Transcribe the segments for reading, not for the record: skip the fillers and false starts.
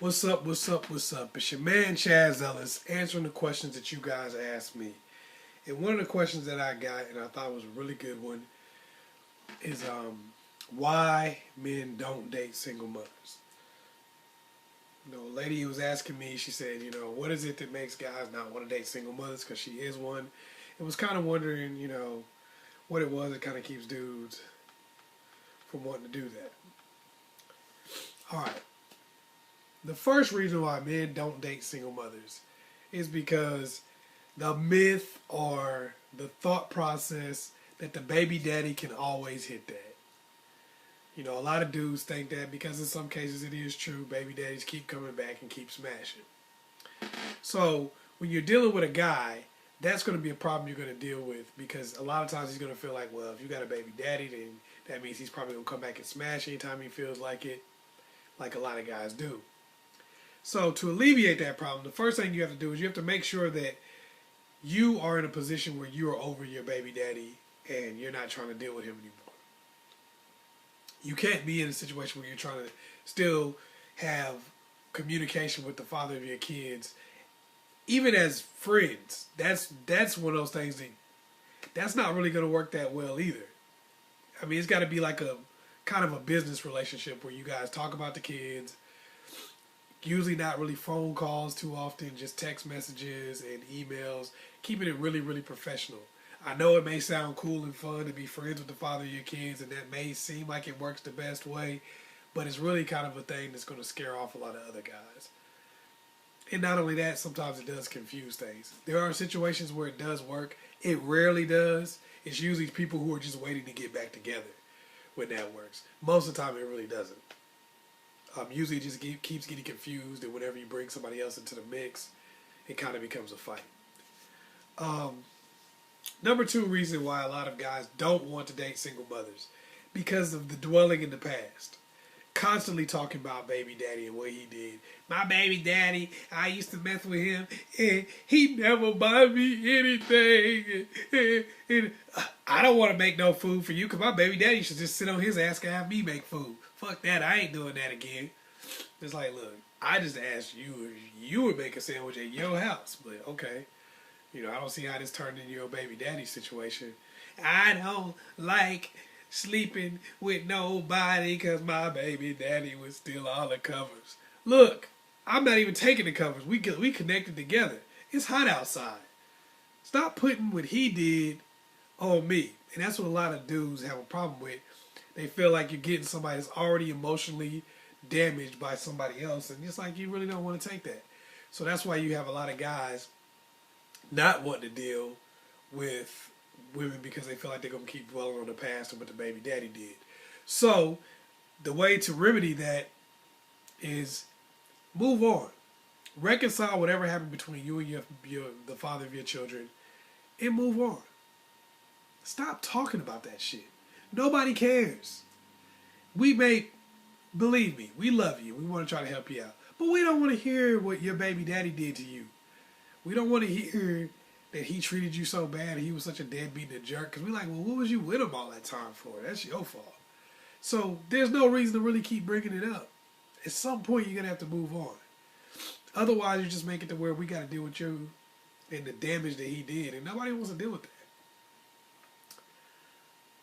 What's up, what's up, what's up? It's your man Chazz Ellis answering the questions that you guys asked me. And one of the questions that I got, and I thought was a really good one, is why men don't date single mothers. A lady was asking me, she said, what is it that makes guys not want to date single mothers? Because she is one. And was kind of wondering, what it was that kind of keeps dudes from wanting to do that. All right. The first reason why men don't date single mothers is because the myth or the thought process that the baby daddy can always hit that. A lot of dudes think that because in some cases it is true, baby daddies keep coming back and keep smashing. So when you're dealing with a guy, that's going to be a problem you're going to deal with because a lot of times he's going to feel like, well, if you got a baby daddy, then that means he's probably going to come back and smash anytime he feels like it, like a lot of guys do. So to alleviate that problem, the first thing you have to do is you have to make sure that you are in a position where you are over your baby daddy and you're not trying to deal with him anymore. You can't be in a situation where you're trying to still have communication with the father of your kids, even as friends. That's one of those things that's not really going to work that well either. I mean, it's got to be like a kind of a business relationship where you guys talk about the kids. Usually not really phone calls too often, just text messages and emails, keeping it really, really professional. I know it may sound cool and fun to be friends with the father of your kids, and that may seem like it works the best way, but it's really kind of a thing that's going to scare off a lot of other guys. And not only that, sometimes it does confuse things. There are situations where it does work. It rarely does. It's usually people who are just waiting to get back together when that works. Most of the time, it really doesn't. Usually it just keeps getting confused, and whenever you bring somebody else into the mix, it kind of becomes a fight. Number two reason why a lot of guys don't want to date single mothers, because of the dwelling in the past. Constantly talking about baby daddy and what he did. My baby daddy, I used to mess with him, and he never buy me anything. And I don't want to make no food for you, because my baby daddy should just sit on his ass and have me make food. Fuck that, I ain't doing that again. It's like, look, I just asked you if you would make a sandwich at your house, but okay. I don't see how this turned into your baby daddy situation. I don't like sleeping with nobody because my baby daddy would steal all the covers. Look, I'm not even taking the covers. We connected together. It's hot outside. Stop putting what he did on me. And that's what a lot of dudes have a problem with. They feel like you're getting somebody that's already emotionally damaged by somebody else. And it's like you really don't want to take that. So that's why you have a lot of guys not wanting to deal with women because they feel like they're going to keep dwelling on the past and what the baby daddy did. So the way to remedy that is move on. Reconcile whatever happened between you and the father of your children and move on. Stop talking about that shit. Nobody cares. Believe me, we love you. We want to try to help you out. But we don't want to hear what your baby daddy did to you. We don't want to hear that he treated you so bad and he was such a deadbeat and a jerk. Because we're like, well, what was you with him all that time for? That's your fault. So there's no reason to really keep bringing it up. At some point, you're going to have to move on. Otherwise, you just make it to where we got to deal with you and the damage that he did. And nobody wants to deal with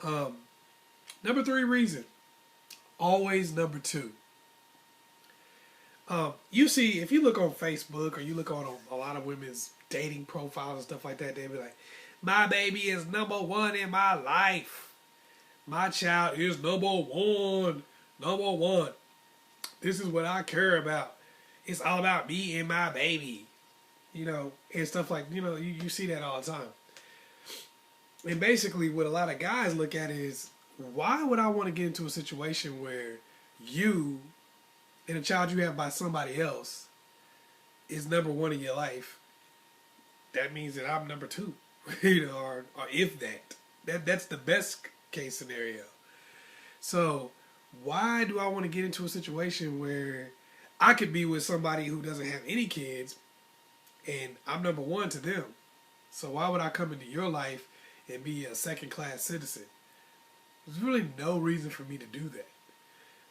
that. Number three reason. Always number two. You see, if you look on Facebook or you look on a lot of women's dating profiles and stuff like that, they'll be like, my baby is number one in my life. My child is number one. Number one. This is what I care about. It's all about me and my baby. And stuff like, you see that all the time. And basically what a lot of guys look at is, why would I want to get into a situation where you and a child you have by somebody else is number one in your life? That means that I'm number two, or if that's the best case scenario. So why do I want to get into a situation where I could be with somebody who doesn't have any kids and I'm number one to them? So why would I come into your life and be a second-class citizen? There's really no reason for me to do that.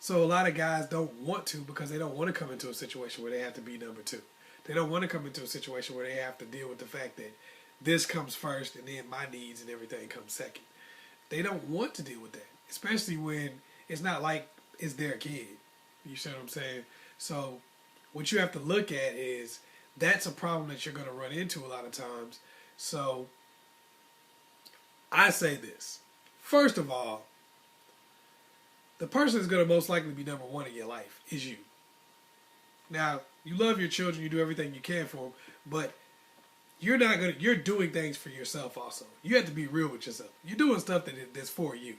So a lot of guys don't want to because they don't want to come into a situation where they have to be number two. They don't want to come into a situation where they have to deal with the fact that this comes first and then my needs and everything comes second. They don't want to deal with that, especially when it's not like it's their kid. You see what I'm saying? So what you have to look at is that's a problem that you're going to run into a lot of times. So I say this. First of all, the person that's going to most likely be number one in your life is you. Now, you love your children, you do everything you can for them, but you're doing things for yourself also. You have to be real with yourself. You're doing stuff that's for you.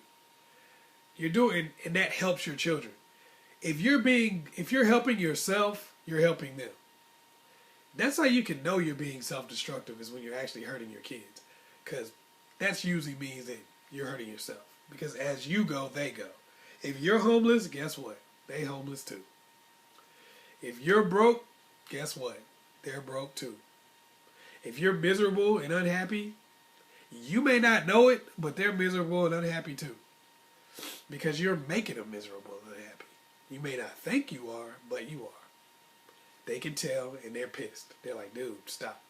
You're doing, and that helps your children. If you're helping yourself, you're helping them. That's how you can know you're being self-destructive, is when you're actually hurting your kids. Because that usually means that you're hurting yourself. Because as you go, they go. If you're homeless, guess what? They homeless too. If you're broke, guess what? They're broke too. If you're miserable and unhappy, you may not know it, but they're miserable and unhappy too. Because you're making them miserable and unhappy. You may not think you are, but you are. They can tell, and they're pissed. They're like, dude, stop.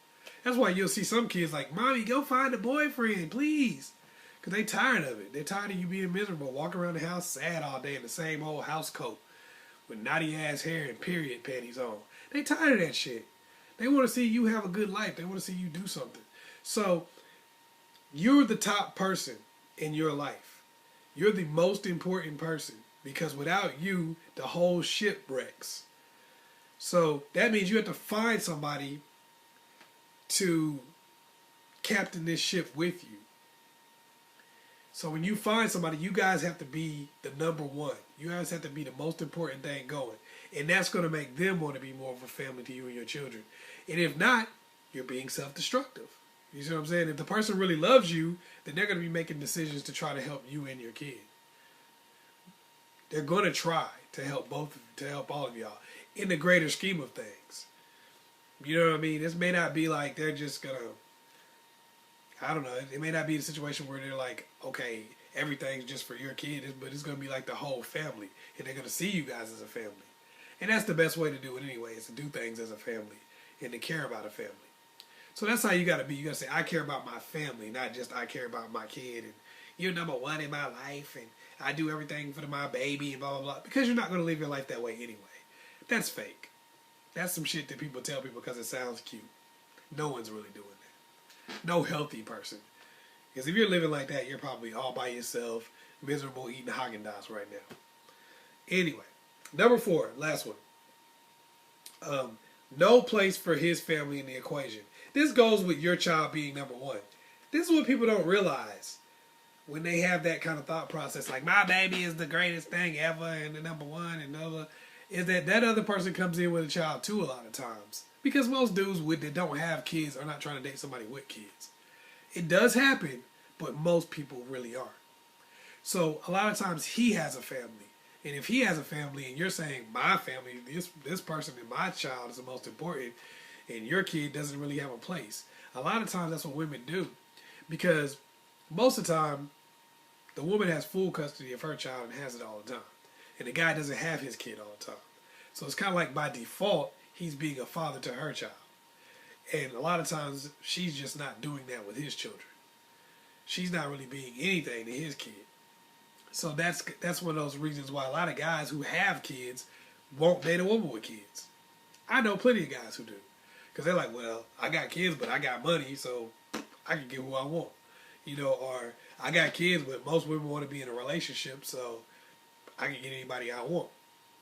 That's why you'll see some kids like, Mommy, go find a boyfriend, please. Because they tired of it. They're tired of you being miserable, walking around the house sad all day in the same old house coat with naughty-ass hair and period panties on. They tired of that shit. They want to see you have a good life. They want to see you do something. So, you're the top person in your life. You're the most important person. Because without you, the whole ship wrecks. So that means you have to find somebody to captain this ship with you. So when you find somebody, you guys have to be the number one. You guys have to be the most important thing going. And that's going to make them want to be more of a family to you and your children. And if not, you're being self-destructive. You see what I'm saying? If the person really loves you, then they're going to be making decisions to try to help you and your kid. They're going to try to help all of y'all in the greater scheme of things. You know what I mean? This may not be like they're just going to, I don't know, it may not be a situation where they're like, okay, everything's just for your kid, but it's going to be like the whole family, and they're going to see you guys as a family. And that's the best way to do it anyway, is to do things as a family and to care about a family. So that's how you got to be. You got to say, I care about my family, not just I care about my kid, and you're number one in my life, and I do everything for my baby, and blah, blah, blah. Because you're not going to live your life that way anyway. That's fake. That's some shit that people tell people because it sounds cute. No one's really doing that. No healthy person. Because if you're living like that, you're probably all by yourself, miserable, eating Haagen-Dazs right now. Anyway, number 4, last one. No place for his family in the equation. This goes with your child being number 1. This is what people don't realize when they have that kind of thought process. Like, my baby is the greatest thing ever and the number 1 and other. Is that other person comes in with a child too a lot of times. Because most dudes that don't have kids are not trying to date somebody with kids. It does happen, but most people really aren't. So a lot of times he has a family. And if he has a family and you're saying, my family, this person and my child is the most important, and your kid doesn't really have a place. A lot of times that's what women do. Because most of the time, the woman has full custody of her child and has it all the time. And the guy doesn't have his kid all the time. So it's kind of like by default, he's being a father to her child. And a lot of times, she's just not doing that with his children. She's not really being anything to his kid. So that's one of those reasons why a lot of guys who have kids won't date a woman with kids. I know plenty of guys who do. Because they're like, well, I got kids, but I got money, so I can get who I want. You know, or I got kids, but most women want to be in a relationship, so I can get anybody I want.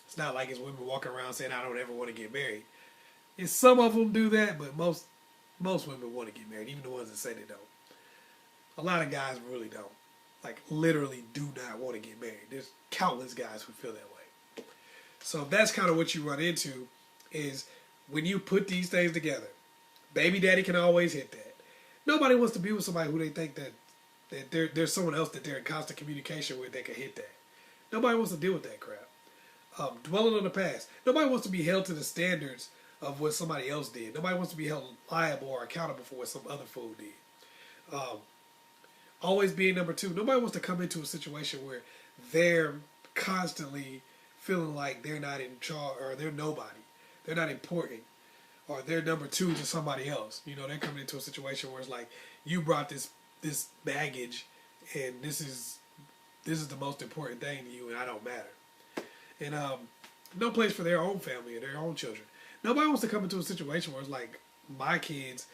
It's not like it's women walking around saying I don't ever want to get married. And some of them do that, but most women want to get married, even the ones that say they don't. A lot of guys really don't. Like, literally do not want to get married. There's countless guys who feel that way. So that's kind of what you run into is when you put these things together. Baby daddy can always hit that. Nobody wants to be with somebody who they think that there's someone else that they're in constant communication with that can hit that. Nobody wants to deal with that crap. Dwelling on the past. Nobody wants to be held to the standards of what somebody else did. Nobody wants to be held liable or accountable for what some other fool did. Always being number 2. Nobody wants to come into a situation where they're constantly feeling like they're not in charge or they're nobody. They're not important. Or they're number two to somebody else. You know, they're coming into a situation where it's like, you brought this baggage and this is the most important thing to you and I don't matter. And no place for their own family or their own children. Nobody wants to come into a situation where it's like, my kids,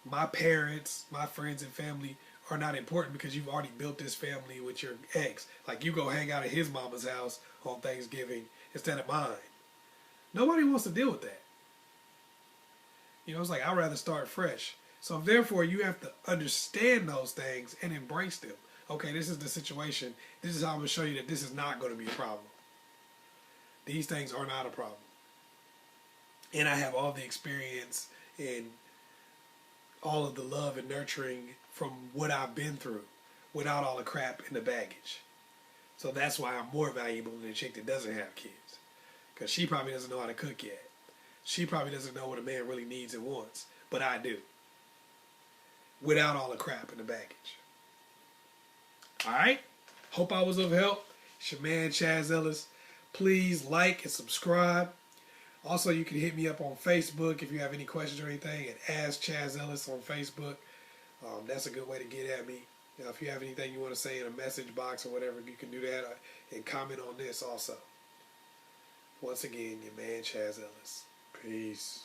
my parents, my friends and family are not important because you've already built this family with your ex. Like, you go hang out at his mama's house on Thanksgiving instead of mine. Nobody wants to deal with that. You know, it's like, I'd rather start fresh. So therefore, you have to understand those things and embrace them. Okay, this is the situation. This is how I'm going to show you that this is not going to be a problem. These things are not a problem. And I have all the experience and all of the love and nurturing from what I've been through without all the crap and the baggage. So that's why I'm more valuable than a chick that doesn't have kids. Because she probably doesn't know how to cook yet. She probably doesn't know what a man really needs and wants. But I do. Without all the crap and the baggage. Alright? Hope I was of help. It's your man, Chazz Ellis. Please like and subscribe. Also, you can hit me up on Facebook if you have any questions or anything at AskChazzEllis on Facebook. That's a good way to get at me. Now, if you have anything you want to say in a message box or whatever, you can do that and comment on this also. Once again, your man, Chazz Ellis. Peace.